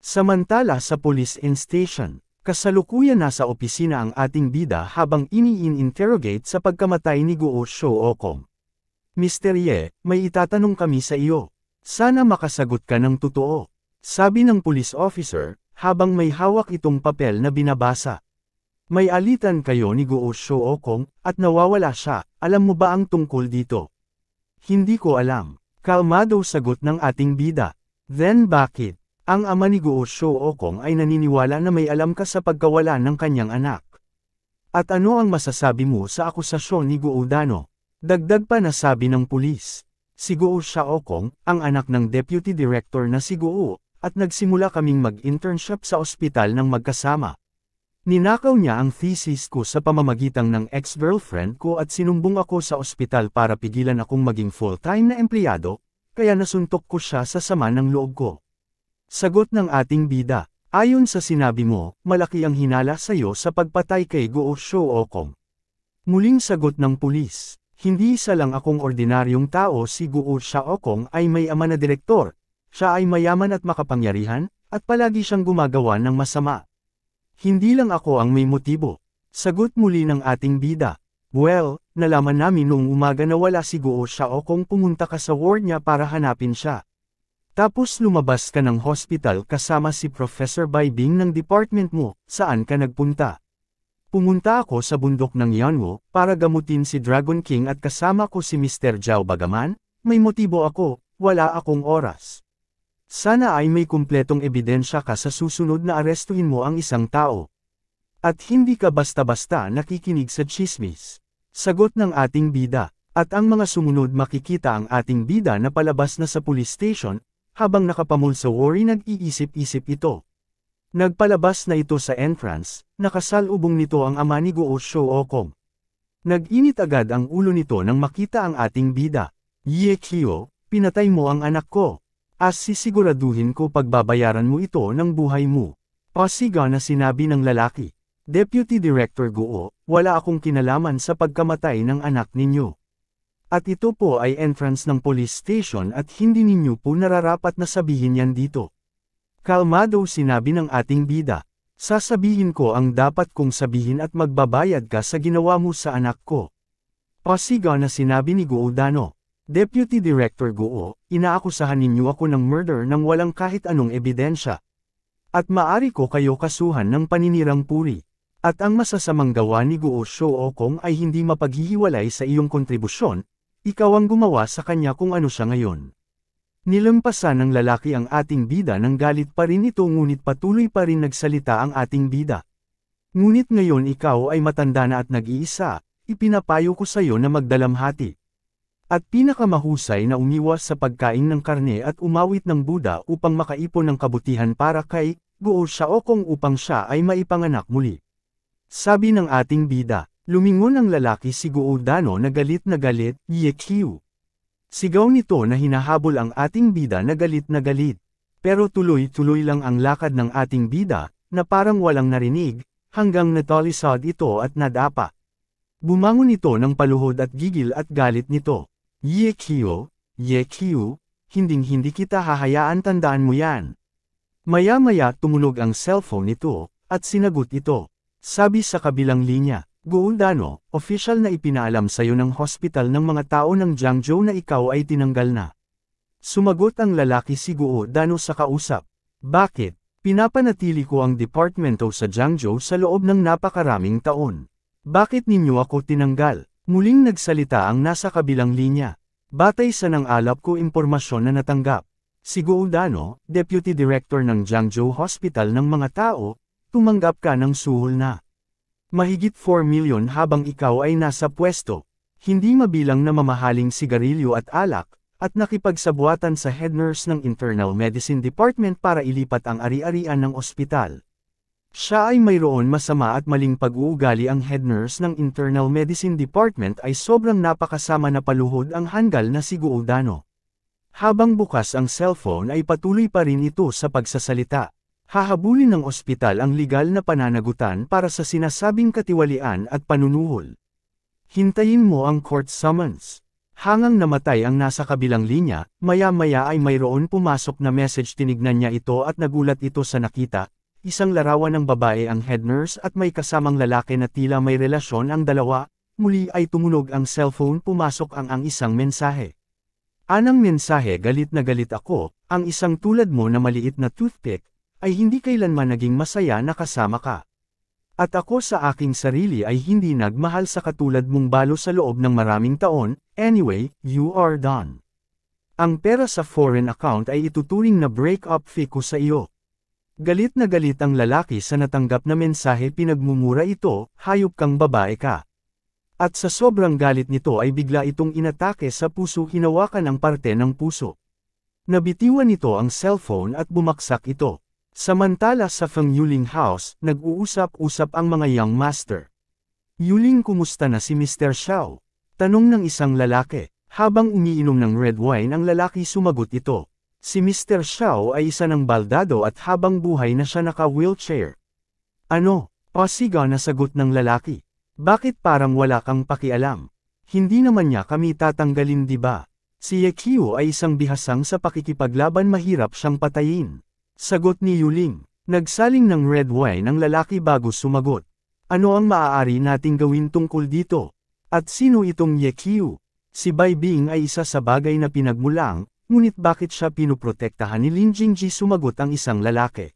Samantala sa police station, kasalukuyan nasa opisina ang ating bida habang ini-interrogate sa pagkamatay ni Guo Shookong. Mr. Ye, may itatanong kami sa iyo. Sana makasagot ka ng totoo. Sabi ng police officer, habang may hawak itong papel na binabasa. May alitan kayo ni Guo Shookong, at nawawala siya, alam mo ba ang tungkol dito? Hindi ko alam. Kalmado sagot ng ating bida. Then bakit? Ang ama ni Guo Shookong ay naniniwala na may alam ka sa pagkawala ng kanyang anak. At ano ang masasabi mo sa akusasyon ni Guo Dano? Dagdag pa na sabi ng pulis. Si Guo Shookong, ang anak ng deputy director na si Guo, at nagsimula kaming mag-internship sa ospital ng magkasama. Ninakaw niya ang thesis ko sa pamamagitan ng ex-girlfriend ko at sinumbong ako sa ospital para pigilan akong maging full-time na empleyado, kaya nasuntok ko siya sa sama ng loob ko. Sagot ng ating bida, ayon sa sinabi mo, malaki ang hinala sa iyo sa pagpatay kay Guo Shookong. Muling sagot ng pulis, hindi isa lang akong ordinaryong tao, si Guo Shookong ay may ama na direktor, siya ay mayaman at makapangyarihan, at palagi siyang gumagawa ng masama. Hindi lang ako ang may motibo. Sagot muli ng ating bida. Well, nalaman namin noong umaga na wala si Guo Shookong, pumunta ka sa ward niya para hanapin siya. Tapos lumabas ka ng hospital kasama si Professor Bai Bing ng department mo, saan ka nagpunta? Pumunta ako sa bundok ng Yanwo, para gamutin si Dragon King at kasama ko si Mr. Zhao bagaman, may motibo ako, wala akong oras. Sana ay may kumpletong ebidensya ka sa susunod na arestuhin mo ang isang tao. At hindi ka basta-basta nakikinig sa chismis. Sagot ng ating bida, at ang mga sumunod makikita ang ating bida na palabas na sa police station, habang nakapamul sa worry nag-iisip-isip ito. Nagpalabas na ito sa entrance, nakasalubong nito ang ama ni Guo Shookong. Nag-init agad ang ulo nito nang makita ang ating bida. Ye Qiu, pinatay mo ang anak ko. As sisiguraduhin ko pagbabayaran mo ito ng buhay mo. Pasiga na sinabi ng lalaki. Deputy Director Guo, wala akong kinalaman sa pagkamatay ng anak ninyo. At ito po ay entrance ng police station at hindi ninyo po nararapat na sabihin yan dito. Kalmado sinabi ng ating bida. Sasabihin ko ang dapat kong sabihin at magbabayad ka sa ginawa mo sa anak ko. Pasiga na sinabi ni Guo Dano. Deputy Director Guo, inaakusahan ninyo ako ng murder nang walang kahit anong ebidensya. At maari ko kayo kasuhan ng paninirang puri. At ang masasamang gawa ni Guo Shookong ay hindi mapaghihiwalay sa iyong kontribusyon, ikaw ang gumawa sa kanya kung ano siya ngayon. Nilampasan ng lalaki ang ating bida ng galit pa rin ito, ngunit patuloy pa rin nagsalita ang ating bida. Ngunit ngayon ikaw ay matanda na at nag-iisa, ipinapayo ko sa iyo na magdalamhati. At pinakamahusay na umiwas sa pagkain ng karne at umawit ng Buddha upang makaipon ng kabutihan para kay Guo Shookong upang siya ay maipanganak muli. Sabi ng ating bida, lumingon ang lalaki si Guo Dano na galit, Ye Qiu. Sigaw nito na hinahabol ang ating bida na galit. Pero tuloy-tuloy lang ang lakad ng ating bida, na parang walang narinig, hanggang natalisod ito at nadapa. Bumangon ito ng paluhod at gigil at galit nito. Ye Qiu, hinding-hindi kita hahayaan, tandaan mo yan. Maya-maya tumunog ang cellphone nito, at sinagot ito. Sabi sa kabilang linya, Guo Dano, official na ipinaalam sa'yo ng hospital ng mga tao ng Jiangzhou na ikaw ay tinanggal na. Sumagot ang lalaki si Guo Dano sa kausap. Bakit? Pinapanatili ko ang departamento sa Jiangzhou sa loob ng napakaraming taon. Bakit ninyo ako tinanggal? Muling nagsalita ang nasa kabilang linya. Batay sa nang-alap ko impormasyon na natanggap. Si Guo Dano, Deputy Director ng Jiangzhou Hospital ng mga tao, tumanggap ka ng suhol na mahigit 4 milyon habang ikaw ay nasa pwesto. Hindi mabilang na mamahaling sigarilyo at alak, at nakipagsabuatan sa head nurse ng Internal Medicine Department para ilipat ang ari-arian ng ospital. Siya ay mayroon masama at maling pag-uugali. Ang head nurse ng Internal Medicine Department ay sobrang napakasama na paluhod ang hanggal na si Guo Dano. Habang bukas ang cellphone ay patuloy pa rin ito sa pagsasalita. Hahabulin ng ospital ang legal na pananagutan para sa sinasabing katiwalian at panunuhol. Hintayin mo ang court summons. Hangang namatay ang nasa kabilang linya, maya-maya ay mayroon pumasok na message. Tinignan niya ito at nagulat ito sa nakita, isang larawan ng babae ang head nurse at may kasamang lalaki na tila may relasyon ang dalawa. Muli ay tumunog ang cellphone. Pumasok ang isang mensahe. Anang mensahe? Galit na galit ako, ang isang tulad mo na maliit na toothpick, ay hindi kailanman naging masaya na kasama ka. At ako sa aking sarili ay hindi nagmahal sa katulad mong balo sa loob ng maraming taon. Anyway, you are done. Ang pera sa foreign account ay ituturing na break-up fee ko sa iyo. Galit na galit ang lalaki sa natanggap na mensahe. Pinagmumura ito, hayop kang babae ka. At sa sobrang galit nito ay bigla itong inatake sa puso. Hinawakan ang parte ng puso. Nabitiwan nito ang cellphone at bumaksak ito. Samantala sa Feng Yuling house, nag-uusap-usap ang mga young master. Yuling, kumusta na si Mr. Xiao? Tanong ng isang lalaki. Habang umiinom ng red wine ang lalaki, sumagot ito. Si Mr. Xiao ay isa ng baldado at habang buhay na siya naka-wheelchair. Ano? Pasiga na sagot ng lalaki. Bakit parang wala kang pakialam? Hindi naman niya kami tatanggalin, di ba? Si Yekio ay isang bihasang sa pakikipaglaban, mahirap siyang patayin. Sagot ni Yuling. Nagsaling ng red wine ang lalaki bago sumagot. Ano ang maaari nating gawin tungkol dito? At sino itong Yekio? Si Bai Bing ay isa sa bagay na pinagmulang, ngunit bakit siya pinuprotektahan ni Lin Jingji? Sumagot ang isang lalaki.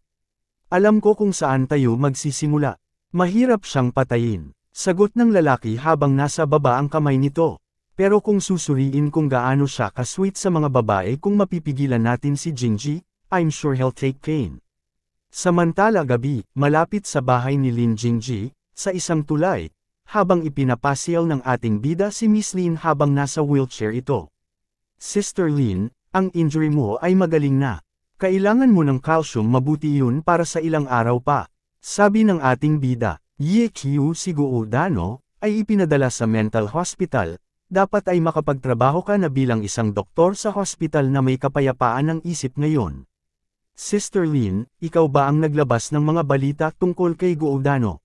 Alam ko kung saan tayo magsisimula. Mahirap siyang patayin. Sagot ng lalaki habang nasa baba ang kamay nito. Pero kung susuriin kung gaano siya ka-sweet sa mga babae, kung mapipigilan natin si Jingji, I'm sure he'll take pain. Samantala gabi, malapit sa bahay ni Lin Jingji, sa isang tulay, habang ipinapasyal ng ating bida si Miss Lin habang nasa wheelchair ito. Sister Lin, ang injury mo ay magaling na. Kailangan mo ng calcium, mabuti yun para sa ilang araw pa. Sabi ng ating bida. Yekio, si Guodano, ay ipinadala sa mental hospital. Dapat ay makapagtrabaho ka na bilang isang doktor sa hospital na may kapayapaan ng isip ngayon. Sister Lin, ikaw ba ang naglabas ng mga balita tungkol kay Guodano?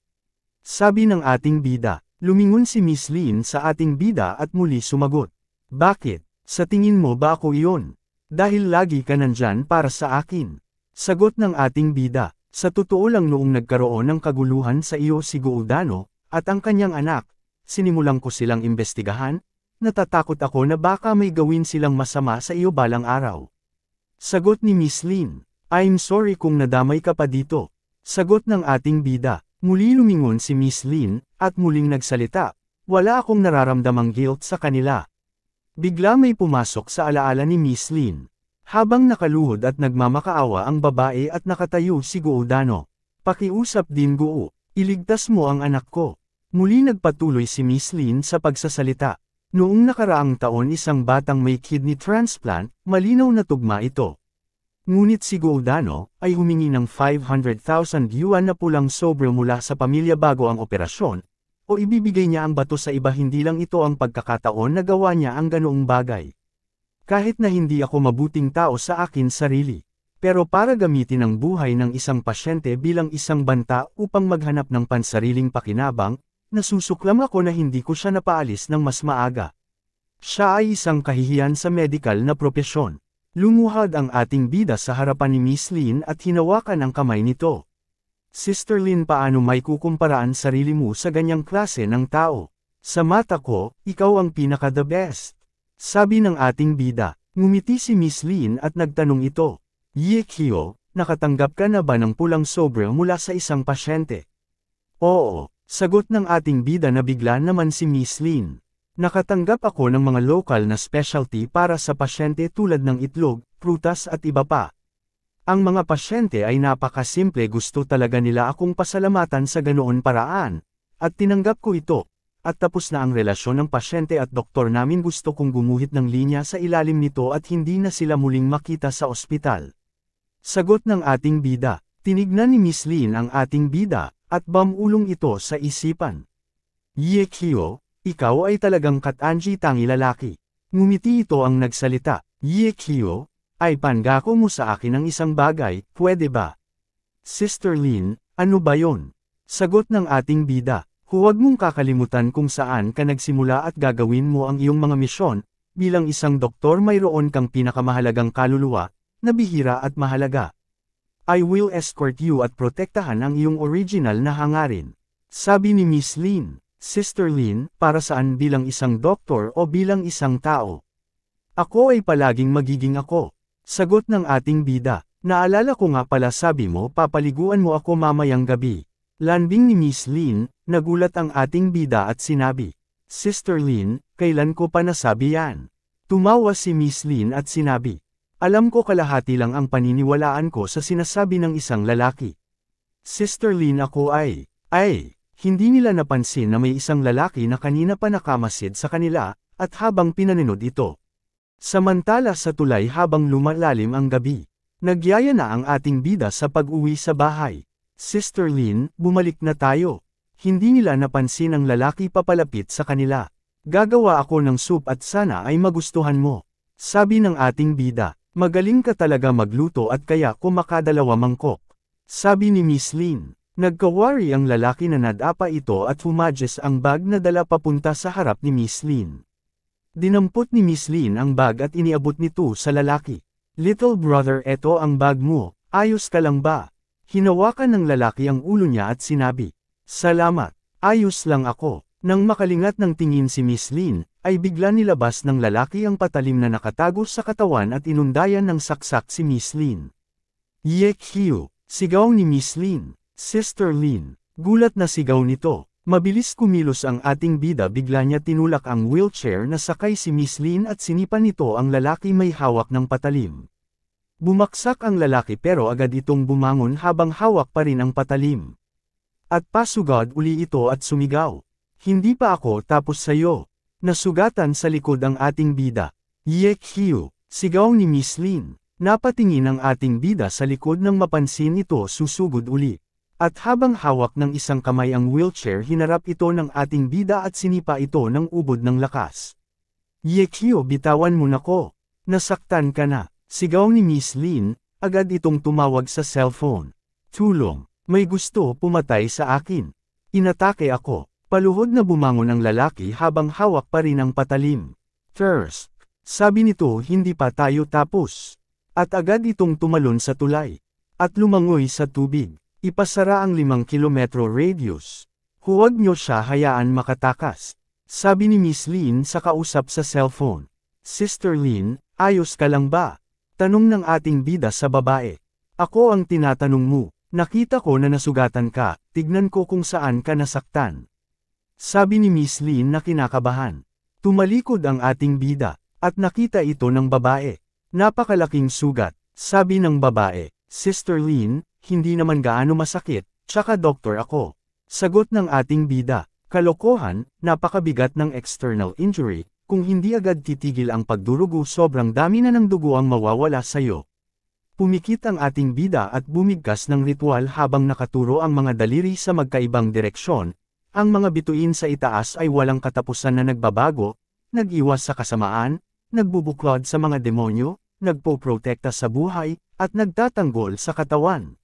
Sabi ng ating bida. Lumingon si Miss Lin sa ating bida at muli sumagot. Bakit? Sa tingin mo ba ako iyon? Dahil lagi ka nandyan para sa akin. Sagot ng ating bida. Sa totoo lang, noong nagkaroon ng kaguluhan sa iyo si Guodano, at ang kanyang anak, sinimulang ko silang imbestigahan. Natatakot ako na baka may gawin silang masama sa iyo balang araw. Sagot ni Miss Lin. I'm sorry kung nadamay ka pa dito. Sagot ng ating bida. Muli lumingon si Miss Lin, at muling nagsalita. Wala akong nararamdamang guilt sa kanila. Bigla may pumasok sa alaala ni Miss Lin. Habang nakaluhod at nagmamakaawa ang babae at nakatayo si Guodano. Pakiusap din, Guo. Iligtas mo ang anak ko. Muli nagpatuloy si Miss Lin sa pagsasalita. Noong nakaraang taon isang batang may kidney transplant, malinaw na tugma ito. Ngunit si Guodano ay humingi ng 500,000 yuan na pulang sobre mula sa pamilya bago ang operasyon, o ibibigay niya ang bato sa iba. Hindi lang ito ang pagkakataon na gawa niya ang ganoong bagay. Kahit na hindi ako mabuting tao sa akin sarili, pero para gamitin ang buhay ng isang pasyente bilang isang banta upang maghanap ng pansariling pakinabang, nasusuklam ako na hindi ko siya napaalis ng mas maaga. Siya ay isang kahihiyan sa medikal na propesyon. Lumuhad ang ating bida sa harapan ni Miss Lin at hinawakan ang kamay nito. Sister Lin, paano may kukumparaan sarili mo sa ganyang klase ng tao? Sa mata ko, ikaw ang pinaka-the best. Sabi ng ating bida. Ngumiti si Miss Lin at nagtanong ito. Yekio, nakatanggap ka na ba ng pulang sobre mula sa isang pasyente? Oo, sagot ng ating bida na bigla naman si Miss Lin. Nakatanggap ako ng mga lokal na specialty para sa pasyente tulad ng itlog, prutas at iba pa. Ang mga pasyente ay napakasimple, gusto talaga nila akong pasalamatan sa ganoon paraan. At tinanggap ko ito. At tapos na ang relasyon ng pasyente at doktor namin. Gusto kong gumuhit ng linya sa ilalim nito at hindi na sila muling makita sa ospital. Sagot ng ating bida. Tinignan ni Miss Lin ang ating bida, at bamulong ito sa isipan. Yekio, ikaw ay talagang katanji tangi lalaki. Ngumiti ito ang nagsalita. Yekio, ay pangako mo sa akin ang isang bagay, pwede ba? Sister Lin, ano ba yon? Sagot ng ating bida. Huwag mong kakalimutan kung saan ka nagsimula at gagawin mo ang iyong mga misyon. bilang isang doktor mayroon kang pinakamahalagang kaluluwa, na bihira at mahalaga. I will escort you at protektahan ang iyong original na hangarin. Sabi ni Miss Lin. Sister Lin, para saan bilang isang doktor o bilang isang tao? Ako ay palaging magiging ako. Sagot ng ating bida. Naalala ko nga pala sabi mo papaliguan mo ako mamayang gabi. Landing ni Miss Lin, nagulat ang ating bida at sinabi. Sister Lin, kailan ko pa nasabi yan? Tumawa si Miss Lin at sinabi. Alam ko kalahati lang ang paniniwalaan ko sa sinasabi ng isang lalaki. Sister Lin ako ay, hindi nila napansin na may isang lalaki na kanina pa nakamasid sa kanila, at habang pinaninod ito. Samantala sa tulay habang lumalalim ang gabi, nagyaya na ang ating bida sa pag-uwi sa bahay. Sister Lin, bumalik na tayo. Hindi nila napansin ang lalaki papalapit sa kanila. Gagawa ako ng soup at sana ay magustuhan mo. Sabi ng ating bida, magaling ka talaga magluto at kaya kumakadalawa mangkok. Sabi ni Miss Lin. Nagkawari ang lalaki na nadapa ito at humadjes ang bag na dala papunta sa harap ni Miss Lin. Dinampot ni Miss Lin ang bag at iniabot nito sa lalaki. Little brother, eto ang bag mo, ayos ka lang ba? Hinawakan ng lalaki ang ulo niya at sinabi, salamat, ayos lang ako. Nang makalingat ng tingin si Miss Lin, ay bigla nilabas ng lalaki ang patalim na nakatago sa katawan at inundayan ng saksak si Miss Lin. Yek hiyo, sigaw ni Miss Lin. Sister Lin, gulat na sigaw nito. Mabilis kumilos ang ating bida, bigla niya tinulak ang wheelchair na sakay si Miss Lin at sinipan nito ang lalaki may hawak ng patalim. Bumaksak ang lalaki pero agad itong bumangon habang hawak pa rin ang patalim. At pasugad uli ito at sumigaw. Hindi pa ako tapos sayo. Nasugatan sa likod ang ating bida. Yek hiyo, sigaw ni Miss Lin. Napatingin ang ating bida sa likod nang mapansin ito susugod uli. At habang hawak ng isang kamay ang wheelchair, hinarap ito ng ating bida at sinipa ito ng ubod ng lakas. Yekio, bitawan mo na ko. Nasaktan ka na. Sigaw ni Miss Lin, agad itong tumawag sa cellphone. Tulong, may gusto pumatay sa akin. Inatake ako. Paluhod na bumangon ang lalaki habang hawak pa rin ang patalim. First, sabi nito, hindi pa tayo tapos. At agad itong tumalon sa tulay. At lumangoy sa tubig. Ipasara ang 5 kilometro radius. Huwag niyo siya hayaan makatakas. Sabi ni Miss Lin sa kausap sa cellphone. Sister Lin, ayos ka lang ba? Tanong ng ating bida sa babae. Ako ang tinatanong mo. Nakita ko na nasugatan ka, tignan ko kung saan ka nasaktan. Sabi ni Miss Lin na kinakabahan. Tumalikod ang ating bida, at nakita ito ng babae. Napakalaking sugat, sabi ng babae. Sister Lin, hindi naman gaano masakit, tsaka doktor ako. Sagot ng ating bida, kalokohan, napakabigat ng external injury, kung hindi agad titigil ang pagdurugo sobrang dami na ng dugo ang mawawala sa'yo. Pumikit ang ating bida at bumigkas ng ritual habang nakaturo ang mga daliri sa magkaibang direksyon. Ang mga bituin sa itaas ay walang katapusan na nagbabago, nag-iwas sa kasamaan, nagbubuklod sa mga demonyo, nagpoprotekta sa buhay, at nagtatanggol sa katawan.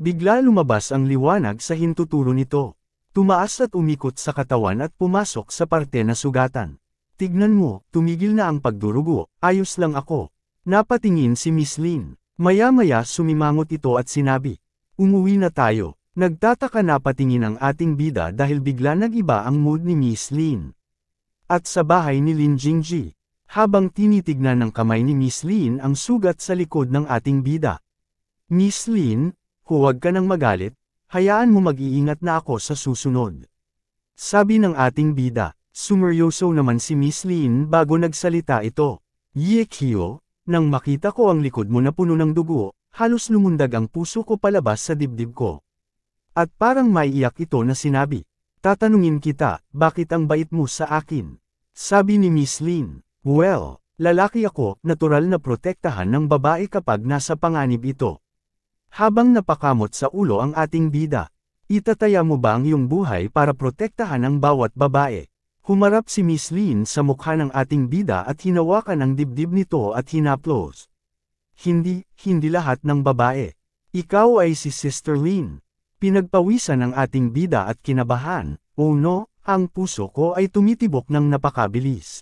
Bigla lumabas ang liwanag sa hintuturo nito. Tumaas at umikot sa katawan at pumasok sa parte na sugatan. Tignan mo, tumigil na ang pagdurugo, ayos lang ako. Napatingin si Miss Lin. Maya-maya sumimangot ito at sinabi, umuwi na tayo. Nagtataka na patingin ang ating bida dahil bigla nag-iba ang mood ni Miss Lin. At sa bahay ni Lin Jingji, habang tinitignan ng kamay ni Miss Lin ang sugat sa likod ng ating bida. Miss Lin, huwag ka nang magalit, hayaan mo mag-iingat na ako sa susunod. Sabi ng ating bida, sumeryoso naman si Miss Lin bago nagsalita ito. Yekio, nang makita ko ang likod mo na puno ng dugo, halos lumundag ang puso ko palabas sa dibdib ko. At parang maiiyak ito na sinabi, tatanungin kita, bakit ang bait mo sa akin? Sabi ni Miss Lin, well, lalaki ako, natural na protektahan ng babae kapag nasa panganib ito. Habang napakamot sa ulo ang ating bida, itataya mo ba ang iyong buhay para protektahan ang bawat babae? Humarap si Miss Lin sa mukha ng ating bida at hinawakan ang dibdib nito at hinaplos. Hindi lahat ng babae. Ikaw ay si Sister Lin. Pinagpawisan ng ating bida at kinabahan, oh no, ang puso ko ay tumitibok ng napakabilis.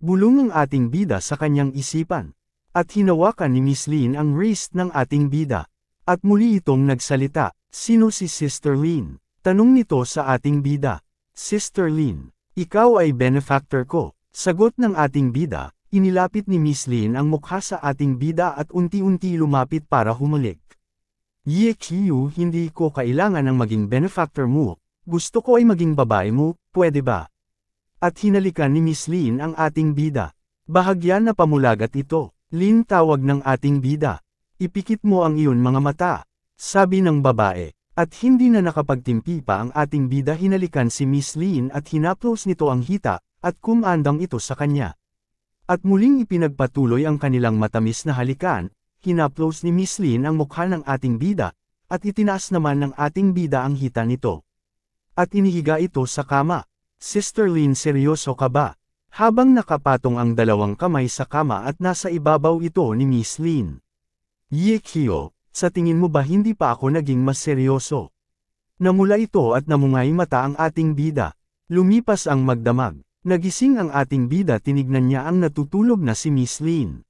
Bulong ang ating bida sa kanyang isipan. At hinawakan ni Miss Lin ang wrist ng ating bida. At muli itong nagsalita, "Sino si Sister Lin?" Tanong nito sa ating bida. "Sister Lin, ikaw ay benefactor ko." Sagot ng ating bida, inilapit ni Miss Lin ang mukha sa ating bida at unti-unti lumapit para humalik. "Ye Qiu, hindi ko kailangan ng maging benefactor mo. Gusto ko ay maging babae mo, pwede ba?" At hinalikan ni Miss Lin ang ating bida. Bahagyan na pamulagat ito. "Lin," tawag ng ating bida. "Ipikit mo ang iyon mga mata," sabi ng babae. At hindi na nakapagtimpi pa ang ating bida, hinalikan si Miss Lin at hinaplos nito ang hita, at kumandang ito sa kanya. At muling ipinagpatuloy ang kanilang matamis na halikan, hinaplos ni Miss Lin ang mukha ng ating bida, at itinaas naman ng ating bida ang hita nito. At inihiga ito sa kama. "Sister Lin, seryoso ka ba?" Habang nakapatong ang dalawang kamay sa kama at nasa ibabaw ito ni Miss Lin. "Ye Qiu, sa tingin mo ba hindi pa ako naging mas seryoso?" Namula ito at namungay mata ang ating bida. Lumipas ang magdamag. Nagising ang ating bida, tinignan niya ang natutulog na si Miss Lin.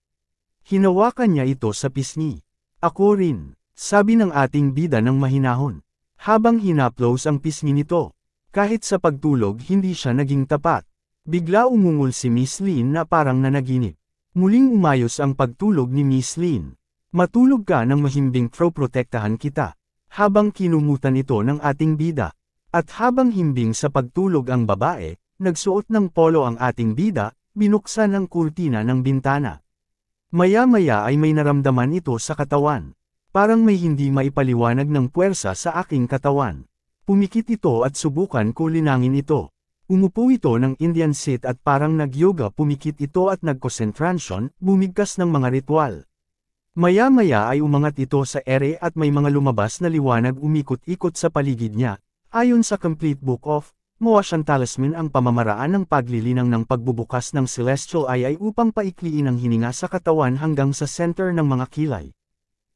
Hinawakan niya ito sa pisngi. "Ako rin," sabi ng ating bida ng mahinahon. Habang hinaplos ang pisngi nito. Kahit sa pagtulog hindi siya naging tapat. Bigla umungol si Miss Lin na parang nanaginip. Muling umayos ang pagtulog ni Miss Lin. "Matulog ka ng mahimbing, protektahan kita." Habang kinumutan ito ng ating bida. At habang himbing sa pagtulog ang babae, nagsuot ng polo ang ating bida, binuksan ang kurtina ng bintana. Maya-maya ay may naramdaman ito sa katawan. Parang may hindi maipaliwanag ng puwersa sa aking katawan. Pumikit ito at subukan ko linangin ito. Umupo ito ng Indian sit at parang nag-yoga, pumikit ito at nag-concentration, bumigkas ng mga ritual. Maya-maya ay umangat ito sa ere at may mga lumabas na liwanag umikot-ikot sa paligid niya. Ayon sa Complete Book of Motion Talisman, ang pamamaraan ng paglilinang ng pagbubukas ng Celestial Eye ay upang paikliin ang hininga sa katawan hanggang sa center ng mga kilay.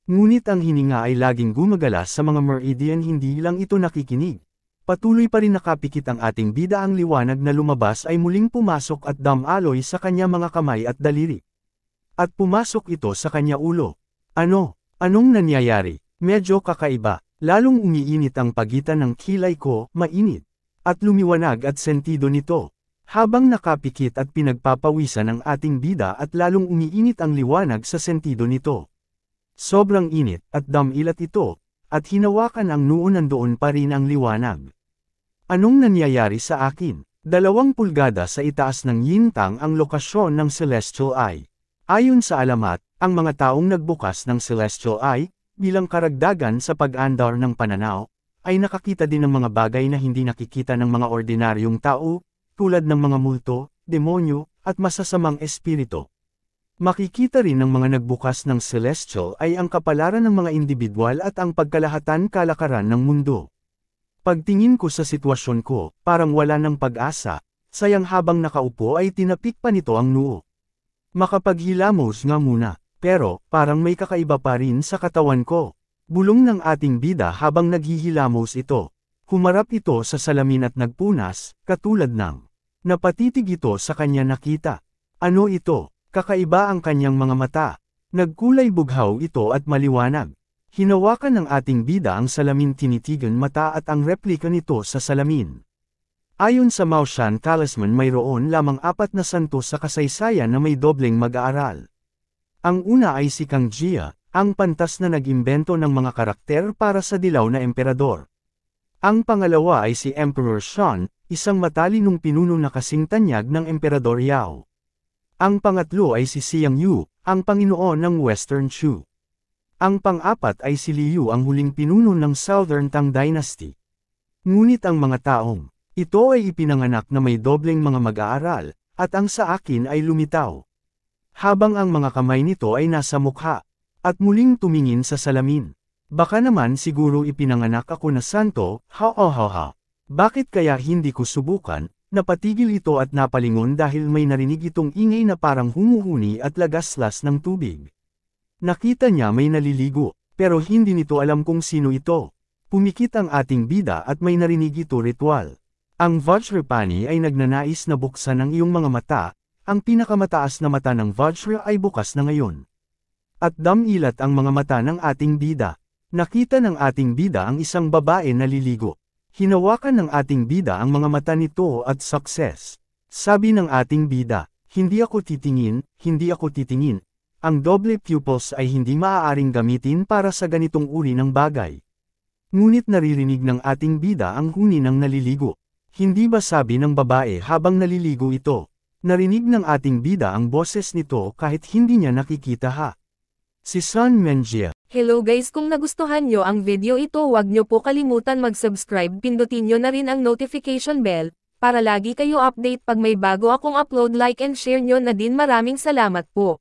Ngunit ang hininga ay laging gumagala sa mga meridian, hindi lang ito nakikinig. Patuloy pa rin nakapikit ang ating bida, ang liwanag na lumabas ay muling pumasok at damaloy sa kanya mga kamay at daliri. At pumasok ito sa kanya ulo. Anong nangyayari? Medyo kakaiba. Lalong umiinit ang pagitan ng kilay ko, mainit. At lumiwanag at sentido nito. Habang nakapikit at pinagpapawisan ang ating bida at lalong umiinit ang liwanag sa sentido nito. Sobrang init at damilat ito, at hinawakan ang noo, nandoon pa rin ang liwanag. Anong nangyayari sa akin? 2 pulgada sa itaas ng yintang ang lokasyon ng Celestial Eye. Ayon sa alamat, ang mga taong nagbukas ng Celestial Eye, bilang karagdagan sa pag-andar ng pananaw, ay nakakita din ng mga bagay na hindi nakikita ng mga ordinaryong tao, tulad ng mga multo, demonyo, at masasamang espiritu. Makikita rin ng mga nagbukas ng Celestial ay ang kapalaran ng mga individual at ang pagkalahatan-kalakaran ng mundo. Pagtingin ko sa sitwasyon ko, parang wala ng pag-asa, sayang habang nakaupo ay tinapik pa nito ang noo. Makapaghilamos nga muna, pero parang may kakaiba pa rin sa katawan ko. Bulong ng ating bida habang naghihilamos ito. Humarap ito sa salamin at nagpunas, katulad ng napatitig ito sa kanya nakita. Ano ito? Kakaiba ang kanyang mga mata. Nagkulay bughaw ito at maliwanag. Hinawakan ng ating bida ang salamin, tinitigan mata at ang replika nito sa salamin. Ayon sa Motion Talisman, mayroon lamang 4 na santo sa kasaysayan na may dobleng mag-aaral. Ang una ay si Kang Jia, ang pantas na nag-imbento ng mga karakter para sa dilaw na emperador. Ang pangalawa ay si Emperor Shan, isang matalinong pinuno na kasing tanyag ng Emperador Yao. Ang pangatlo ay si Xiang Yu, ang Panginoon ng Western Shu. Ang pang-apat ay si Liu, ang huling pinuno ng Southern Tang Dynasty. Ngunit ang mga taong ito ay ipinanganak na may dobleng mga mag-aaral, at ang sa akin ay lumitaw. Habang ang mga kamay nito ay nasa mukha, at muling tumingin sa salamin. Baka naman siguro ipinanganak ako na santo, ha. Bakit kaya hindi ko subukan? Napatigil ito at napalingon dahil may narinig itong ingay na parang humuhuni at lagaslas ng tubig. Nakita niya may naliligo, pero hindi nito alam kung sino ito. Pumikit ang ating bida at may narinig ito ritual. Ang Vajrapani ay nagnanais na buksan ang iyong mga mata, Ang pinakamataas na mata ng Vajra ay bukas na ngayon. At damilat ang mga mata ng ating bida. Nakita ng ating bida ang isang babae na liligo. Hinawakan ng ating bida ang mga mata nito at success. Sabi ng ating bida, hindi ako titingin, hindi ako titingin. Ang doble pupils ay hindi maaaring gamitin para sa ganitong uri ng bagay. Ngunit naririnig ng ating bida ang huni ng naliligo. Hindi ba sabi ng babae habang naliligo ito? Narinig ng ating bida ang boses nito kahit hindi niya nakikita ha. Si Sun Menjie. Hello guys, kung nagustuhan nyo ang video ito, huwag nyo po kalimutan mag-subscribe, pindutin nyo na rin ang notification bell, para lagi kayo update pag may bago akong upload. Like and share nyo na din. Maraming salamat po.